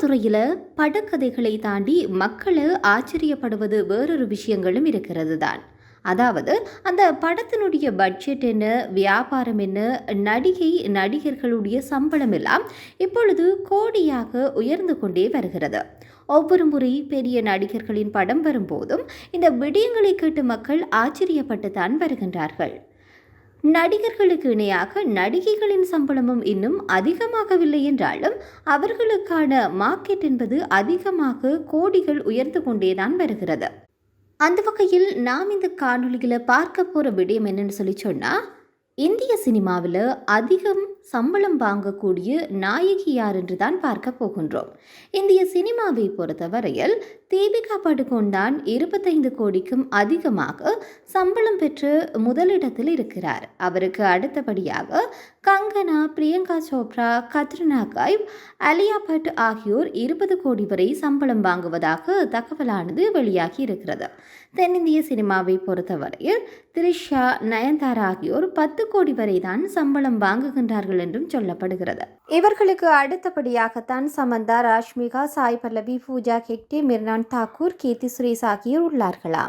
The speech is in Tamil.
துறையில் படக்கதைகளை தாண்டி மக்களை ஆச்சரியப்படுவது வேறொரு விஷயங்களும் இருக்கிறது தான். அதாவது அந்த படத்தினுடைய பட்ஜெட் என்ன, வியாபாரம் என்ன, நடிகர்களுடைய சம்பளம் எல்லாம் இப்பொழுது கோடியாக உயர்ந்து கொண்டே வருகிறது. ஒவ்வொரு முறை பெரிய நடிகர்களின் படம் வரும்போதும் இந்த விடயங்களை கேட்டு மக்கள் ஆச்சரியப்பட்டு தான் வருகின்றார்கள். நடிகர்களுக்கு இணையாக நடிகைகளின் சம்பளமும் இன்னும் அதிகமாகவில்லை என்றாலும் அவர்களுக்கான மார்க்கெட் என்பது அதிகமாக கோடிகள் உயர்ந்து கொண்டேதான் வருகிறது. அந்த வகையில் நாம் இந்த காணொலியில் பார்க்க போகிற விடயம் என்னன்னு சொன்னால், இந்திய சினிமாவில் அதிகம் சம்பளம் வாங்கக்கூடிய நாயகி யார் என்று தான் பார்க்க போகின்றோம். இந்திய சினிமாவை பொறுத்தவரையில் தீபிகா படுகோன் தான் 25 கோடிக்கும் அதிகமாக சம்பளம் பெற்று முதலிடத்தில் இருக்கிறார். அவருக்கு அடுத்தபடியாக கங்கனா, பிரியங்கா சோப்ரா, கத்ரினா கைப், அலியா பட் ஆகியோர் 20 கோடி வரை சம்பளம் வாங்குவதாக தகவலானது வெளியாகி இருக்கிறது. தென்னிந்திய சினிமாவை பொறுத்தவரையில் த்ரிஷா, நயன்தாரா ஆகியோர் 10 கோடி வரை தான் சம்பளம் வாங்குகின்றார்கள் என்றும் சொல்லப்படுகிறது. இவர்களுக்கு அடுத்தபடியாகத்தான் சமந்தா, ராஷ்மிகா, சாய் பல்லவி, பூஜா ஹெக்டே, மிர்னான் தாக்கூர், கீர்த்தி சுரேஷ் ஆகியோர் உள்ளார்களாம்.